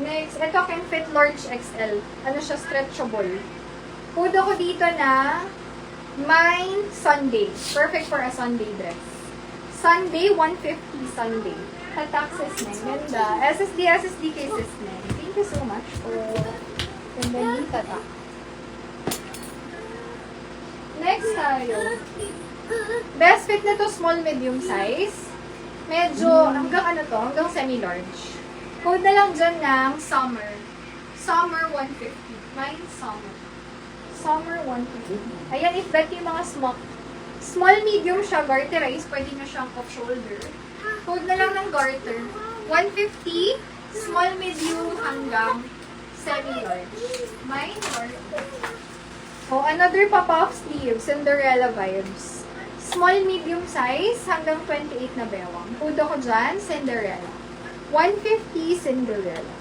Next, ito can fit large XL. Ano siya, stretchable. Code ako dito na Mine Sunday. Perfect for a Sunday dress. Sunday, 150 Sunday. Taxes na. Ganda. SSD cases na. Thank you so much for ganda ni tata. Next tayo. Best fit na to, small, medium size. Medyo, hanggang ano to? Hanggang semi-large. Code na lang dyan ng summer. Summer 150. Mine summer. Summer 150. Ayan, if that yung mga small, medium siya, garterize, pwede nyo siyang off-shoulder. Code na lang ng garter. 150, small, medium, hanggang semi-large. Mine garter. Oh, another pop-off sleeve, Cinderella vibes. Small, medium size, hanggang 28 na bewang. Code ako dyan, Cinderella. 150 Cinderella.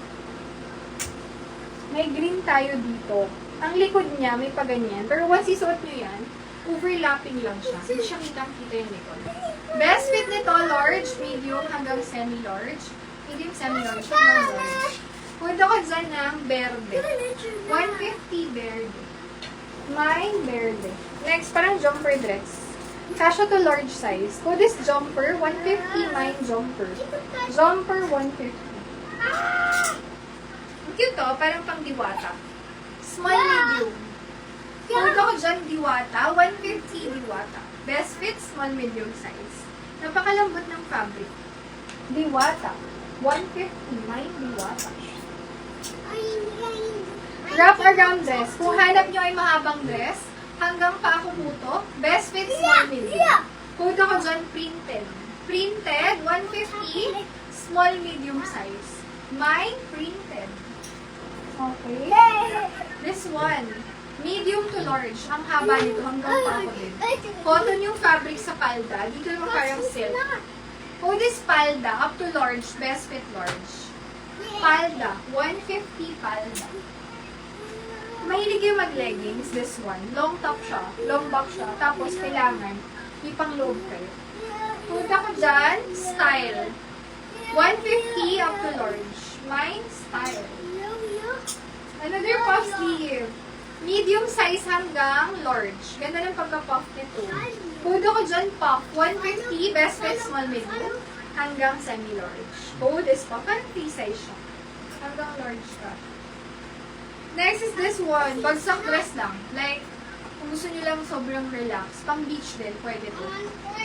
May green tayo dito. Ang likod niya, may paganyan. Pero once isuot nyo yan, overlapping lang siya. Hindi siya kitang-kita yung likod. Best fit nito, large, medium, hanggang semi-large. Medium, semi-large, hanggang large. Punta ko dyan ng berde. 150 berde. Mine berde. Next, parang jumper dress. Kasha to large size. So this jumper, 150, mine jumper. Jumper, 150. Ang cute to, parang pang diwata. Small, medium. Punta ko dyan, diwata. 150 diwata. Best fit, small, medium size. Napakalambot ng fabric. Diwata. 150, mine diwata. Wrap around dress. Kung hanap nyo ay mahabang dress, hanggang pa ako puto, best fit, small, medium. Punta ko dyan, printed. Printed, 150, small, medium size. Mine, printed. Okay. This one, medium to large. Ang haba nito, hanggang pa ako din. Cotton yung fabric sa palda. Dito naman parang silk. Oh, this palda, up to large, best fit large. Palda, 150 palda. Mahilig yung mag-leggings, this one. Long top siya, long back siya. Tapos, kailangan, may pang-loob kayo. Punta ko dyan, style. 150 up to large. Mine, style. Another puff sleeve. Medium size hanggang large. Ganda ng pagka-puff nito. Punta ko dyan, puff. 150, best fit, small, medium. Hanggang semi-large. Oh, this puff. Parang free size siya. Hanggang large ka. Next is this one. Bagsak dress lang. Like, kung gusto nyo lang sobrang relax. Pang beach din, pwede to.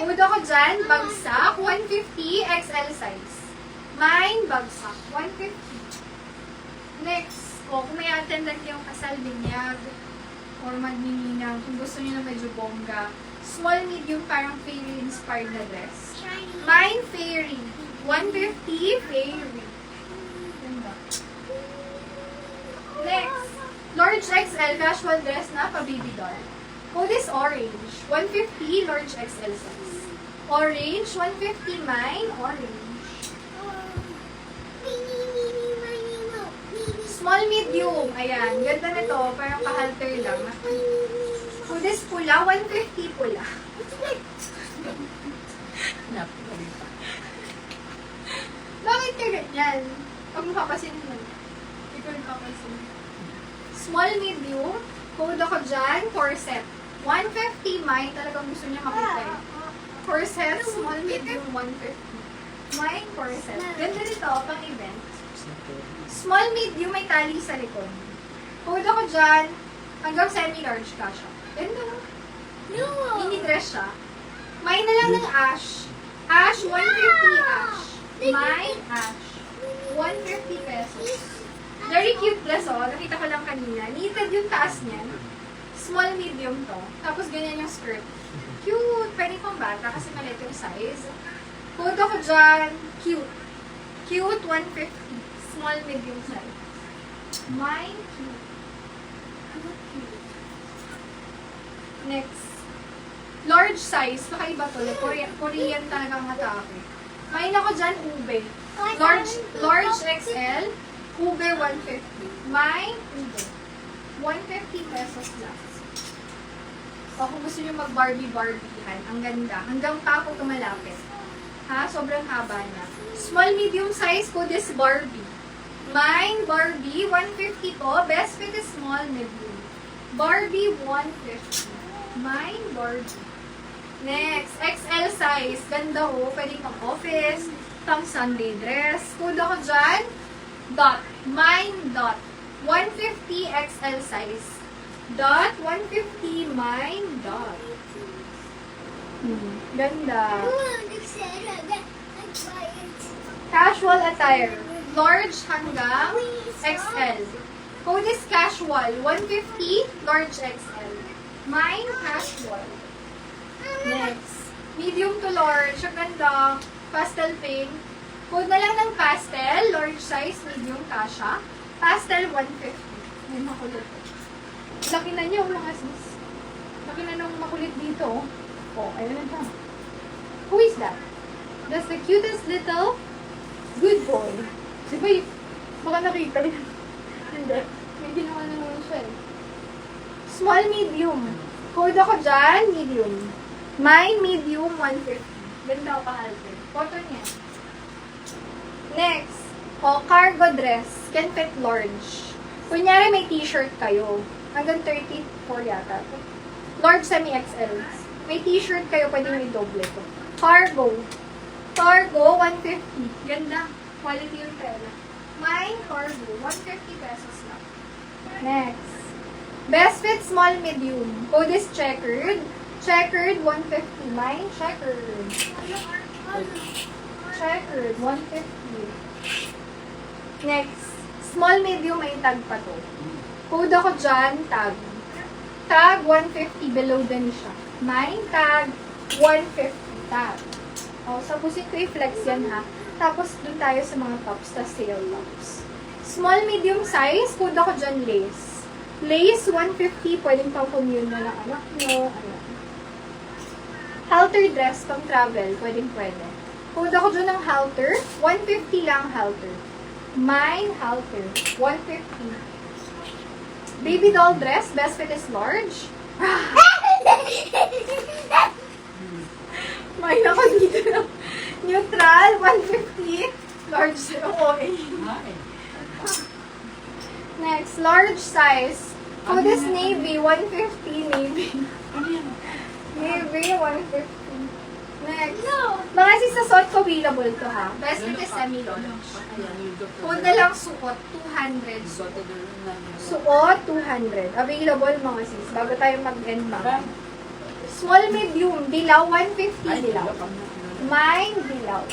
Punta ko dyan, bagsak. 150, XL size. Mine, bagsak. 150. Next. Kung may attendant yung kasal, binyag, or magnininaw, kung gusto nyo na medyo bongga. Small, medium, parang fairy-inspired na dress. Mine, fairy. 150, fairy. Next, large XL casual dress na pa-baby doll. Oh, this orange. 150, large XL size. Orange, 150, mine, orange. Small, medium. Ayan, ganda na to. Parang pa-halter lang. Oh, this pula, 150 pula. Bakit ka ganyan? Pag mapapasin mo. Ikaw nagpapasin. Small, medium. Code ako dyan, corset. 150, mine. Talagang gusto niya makita eh. Corset, small, medium, 150. Mine, corset. Ganda nito, pang event. Small, medium, may tali sa likod. Code ako dyan, hanggang semi-large ka siya. Ganda mo. Mini dress siya. Mine na lang ng ash. Ash, 150 ash. Mine, ash. 150 pesos. Very cute dress, oh. Nakita ko lang kanina. Knitted yung taas niyan. Small, medium to. Tapos ganyan yung skirt. Cute. Pwede pang bata kasi maliit yung size. Code ako dyan. Cute. Cute, 150. Small, medium size. Mine, cute. Cute. Next. Large size. Kakaiba to. Korean talagang atake. Mine ako dyan, ube. Large XL. Ube, 150. Mine, ube. 150 pesos lang. O kung gusto nyo mag-Barbie-Barbiehan, ang ganda. Hanggang pa ako tumalapit. Ha? Sobrang haba niya. Small, medium size po this Barbie. Mine, Barbie, 150 po. Best fit is small, medium. Barbie, 150. Mine, Barbie. Next, XL size. Ganda ho. Pwede pang office, pang Sunday dress. Code ako dyan. Dot. Mine, dot. 150 XL size. Dot, 150, mine, dot. Ganda. Casual attire. Large hanggang XL. Code is casual. 150, large XL. Mine, casual. Next. Medium to large. Ang ganda. Pastel pink. Code na lang ng pastel. Large size, medium, kasha. Pastel, 150. May makulit. Laki na niyo, mga sis. Laki na nung makulit dito. Oh, ayun na. Who is that? That's the cutest little good boy. Di ba yun? Baka nakita yun. Hindi. May ginawa na naman siya eh. Small, medium. Code ako dyan, medium. Mine, medium, 150. Ganda ako kahalte. Photo niya. Next. Cargo dress. Can fit large. Kunyari may t-shirt kayo. Hanggang 34 yata. Large semi-XL. May t-shirt kayo, pwedeng may doble ko. Cargo. Cargo, 150. Ganda. Quality yung tela. Mine, cargo. 150 pesos lang. Next. Best fit, small, medium. Code is checkered. Checkered, 150. Mine, checkered. Checkered, 150. Next. Small, medium, may tag pa to. Code ako dyan, tag. Tag, 150. Below din siya. Mine, tag, 150. Tag. O, sapusin ko i-flex yan ha. Tapos, dun tayo sa mga tops, tas sale tops. Small, medium size, code ako dyan, lace. Lace, 150. Pwedeng pang commune na ng anak nyo. Ayan. Halter dress, pang travel. Pwedeng pwede. Code ako dyan ng halter. 150 lang halter. Mine, halter. 150. Baby doll dress, best fit is large. May ako dito na. Neutral, 150. Large, okay. Next, large size. Oh, this navy, 150 navy. Navy, 150. Next. Mga sisasot ko, available to ha. Best fit is semi-large. Kung na lang suot, 200. Suot, 200. Available mga sis. Bago tayo mag-end ba. Small, medium. Dilaw, 150 dilaw. Mine, dilaw.